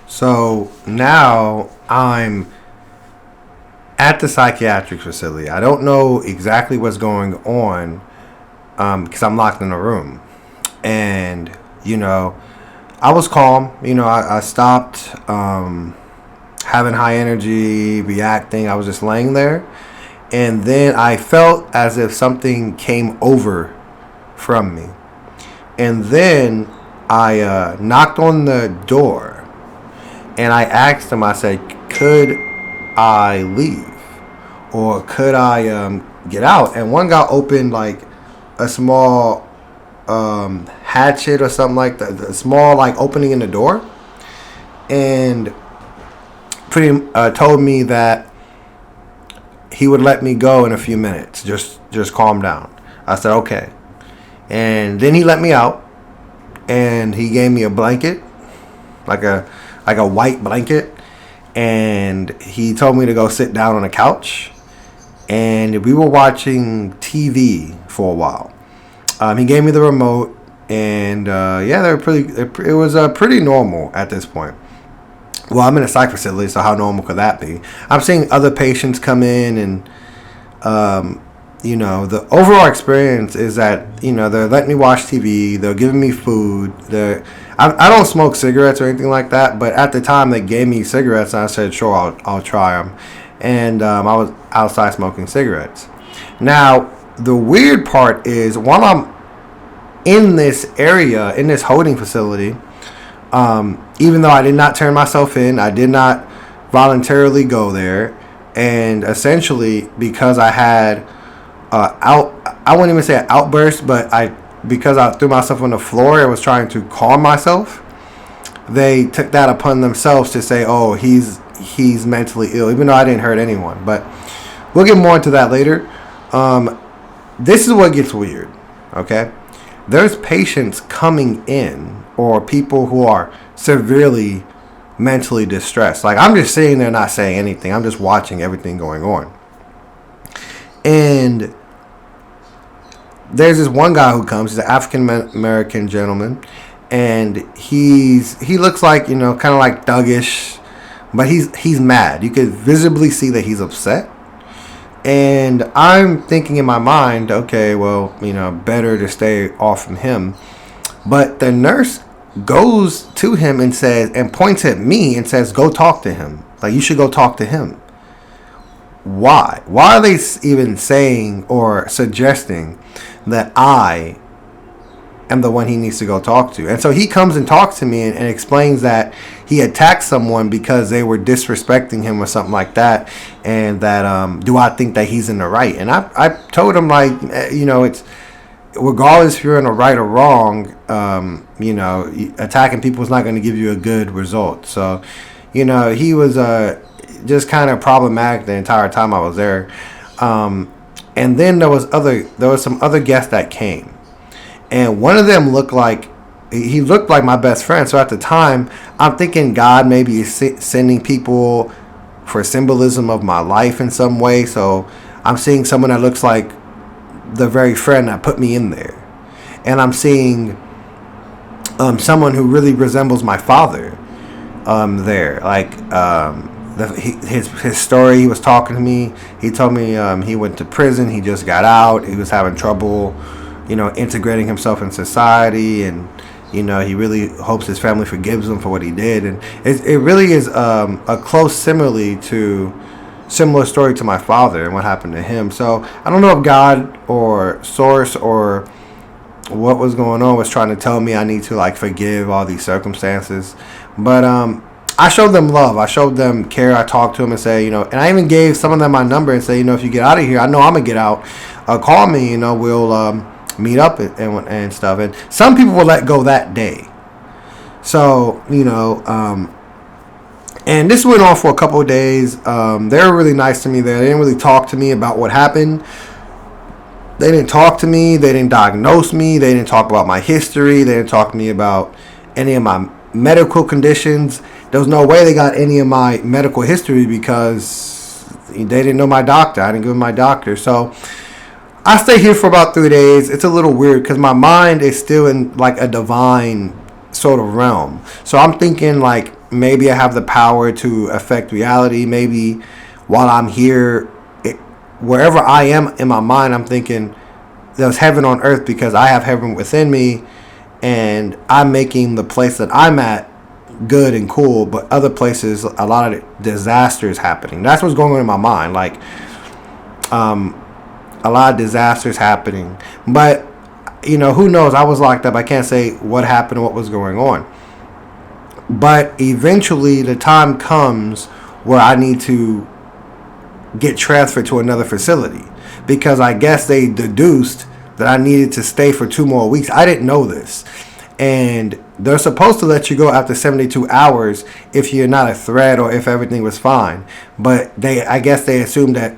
So now I'm at the psychiatric facility. I don't know exactly what's going on because I'm locked in a room. And, I was calm. I stopped having high energy, reacting. I was just laying there. And then I felt as if something came over from me. And then I knocked on the door and I asked him, I said, could I leave? Or could I get out? And one guy opened like a small hatchet or something like that, a small like opening in the door, and told me that he would let me go in a few minutes. Just calm down. I said okay, and then he let me out, and he gave me a blanket, like a white blanket, and he told me to go sit down on a couch, and we were watching TV for a while. He gave me the remote, and yeah, they were pretty. It was pretty normal at this point. Well, I'm in a psych facility, so how normal could that be? I'm seeing other patients come in, and the overall experience is that they're letting me watch TV, they're giving me food. I don't smoke cigarettes or anything like that, but at the time they gave me cigarettes, and I said sure, I'll try them, and I was outside smoking cigarettes. Now the weird part is while I'm in this area, in this holding facility, even though I did not turn myself in, I did not voluntarily go there, and essentially because I had I wouldn't even say an outburst, but because I threw myself on the floor and was trying to calm myself, they took that upon themselves to say, oh, he's mentally ill, even though I didn't hurt anyone. But we'll get more into that later. This is what gets weird, okay? There's patients coming in, or people who are severely mentally distressed. Like, I'm just sitting there not saying anything. I'm just watching everything going on. And there's this one guy who comes. He's an African American gentleman, and he looks like, kind of like thuggish, but he's mad. You could visibly see that he's upset. And I'm thinking in my mind, okay, well, better to stay off from him. But the nurse goes to him and says, and points at me and says, go talk to him. Like, you should go talk to him. Why? Why are they even saying or suggesting that I am the one he needs to go talk to? And so he comes and talks to me and explains that he attacked someone because they were disrespecting him or something like that, and that do I think that he's in the right? And I told him, like, it's regardless if you're in the right or wrong, attacking people is not going to give you a good result. So he was just kind of problematic the entire time I was there. And then there was some other guests that came, and one of them looked like my best friend. So at the time, I'm thinking God maybe is sending people for symbolism of my life in some way. So I'm seeing someone that looks like the very friend that put me in there, and I'm seeing someone who really resembles my father there. Like his story, he was talking to me. He told me he went to prison. He just got out. He was having trouble, integrating himself in society, and he really hopes his family forgives him for what he did. And it really is a close similar story to my father and what happened to him. So I don't know if God or source or what was going on was trying to tell me I need to like forgive all these circumstances, but I showed them love. I showed them care. I talked to them and say, and I even gave some of them my number and say, if you get out of here, I know I'm gonna get out. Call me. We'll meet up and stuff. And some people will let go that day. So and this went on for a couple of days. They were really nice to me there. They didn't really talk to me about what happened. They didn't talk to me. They didn't diagnose me. They didn't talk about my history. They didn't talk to me about any of my medical conditions. There was no way they got any of my medical history because they didn't know my doctor. I didn't give them my doctor. So I stayed here for about 3 days. It's a little weird because my mind is still in like a divine sort of realm. So I'm thinking like maybe I have the power to affect reality. Maybe while I'm here, wherever I am in my mind, I'm thinking there's heaven on earth because I have heaven within me, and I'm making the place that I'm at good and cool, but other places a lot of disasters happening. That's what's going on in my mind. Like a lot of disasters happening. But who knows? I was locked up. I can't say what happened, what was going on. But eventually the time comes where I need to get transferred to another facility, because I guess they deduced that I needed to stay for 2 more weeks. I didn't know this. And they're supposed to let you go after 72 hours if you're not a threat or if everything was fine. But I guess they assumed that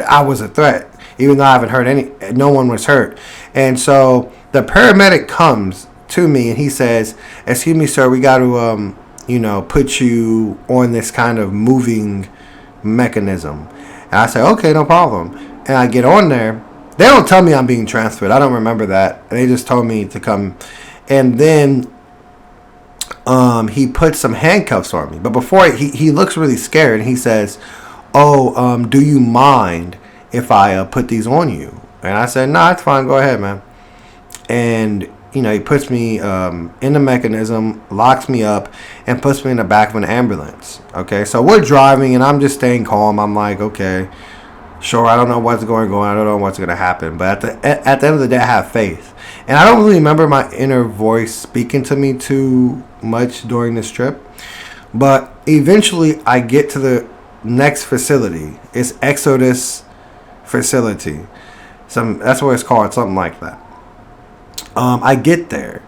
I was a threat, even though I haven't hurt no one was hurt. And so the paramedic comes to me and he says, "Excuse me, sir, we got to, put you on this kind of moving mechanism." And I say, "Okay, no problem." And I get on there. They don't tell me I'm being transferred. I don't remember that. They just told me to come. And then he puts some handcuffs on me. But before he looks really scared. And he says, "Oh, do you mind if I put these on you?" And I said, "No, it's fine. Go ahead, man." And he puts me in the mechanism, locks me up, and puts me in the back of an ambulance. Okay, so we're driving, and I'm just staying calm. I'm like, okay, sure, I don't know what's going on. I don't know what's going to happen. But at the end of the day, I have faith. And I don't really remember my inner voice speaking to me too much during this trip. But eventually, I get to the next facility. It's Exodus facility. That's what it's called, something like that. I get there,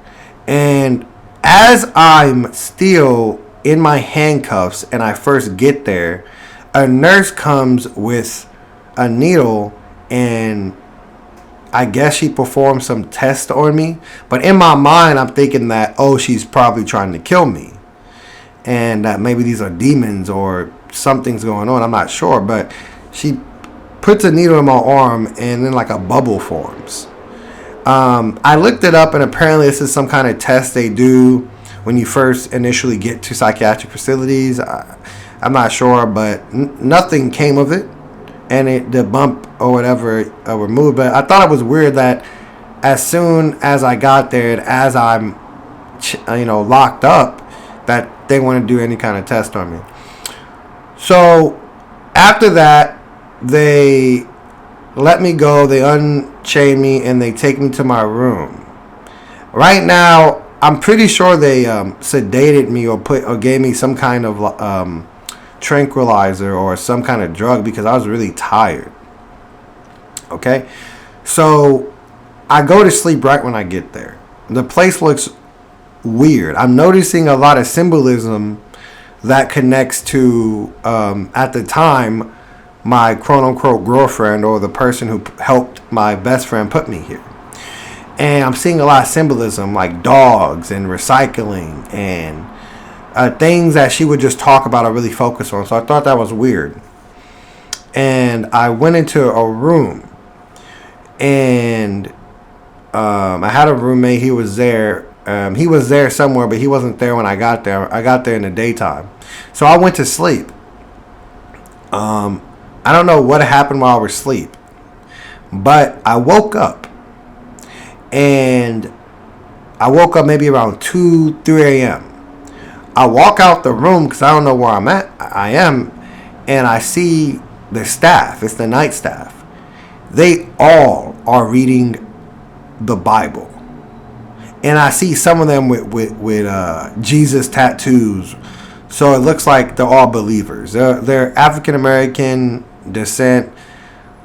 and as I'm still in my handcuffs and I first get there, a nurse comes with a needle, and I guess she performed some test on me. But in my mind, I'm thinking that, she's probably trying to kill me, and that maybe these are demons or something's going on. I'm not sure, but she puts a needle in my arm, and then like a bubble forms. I looked it up, and apparently this is some kind of test they do when you first initially get to psychiatric facilities. I'm not sure, but nothing came of it, and the bump or whatever removed. But I thought it was weird that as soon as I got there and as I'm locked up, that they want to do any kind of test on me. So after that, they let me go, they unchain me, and they take me to my room. Right now, I'm pretty sure they sedated me or gave me some kind of tranquilizer or some kind of drug because I was really tired. Okay? So I go to sleep right when I get there. The place looks weird. I'm noticing a lot of symbolism that connects to, at the time, my quote-unquote girlfriend, or the person who helped my best friend put me here. And I'm seeing a lot of symbolism, like dogs and recycling and things that she would just talk about or really focus on. So I thought that was weird. And I went into a room, and I had a roommate. He was there. He was there somewhere, but he wasn't there when I got there. I got there in the daytime. So I went to sleep. I don't know what happened while I was asleep, but I woke up, and I woke up maybe around 3 a.m. I walk out the room because I don't know where I am, and I see the staff. It's the night staff. They all are reading the Bible, and I see some of them with Jesus tattoos. So it looks like they're all believers. They're African American descent.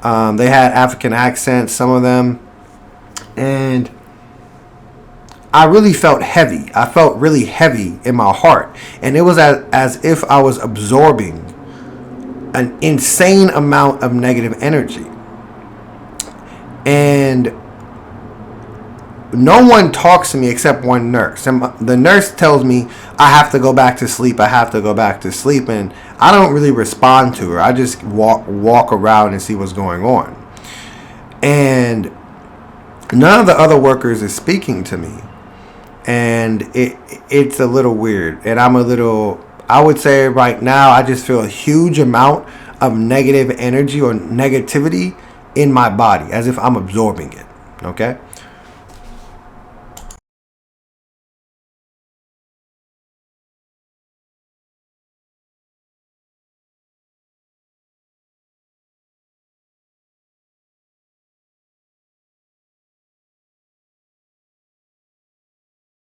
They had African accents, some of them. And I really felt heavy. I felt really heavy in my heart. And it was as if I was absorbing an insane amount of negative energy. And no one talks to me except one nurse. And the nurse tells me I have to go back to sleep. I have to go back to sleep. And I don't really respond to her. I just walk around and see what's going on. And none of the other workers is speaking to me. And it's a little weird. And I'm a little I would say right now I just feel a huge amount of negative energy or negativity in my body, as if I'm absorbing it. Okay.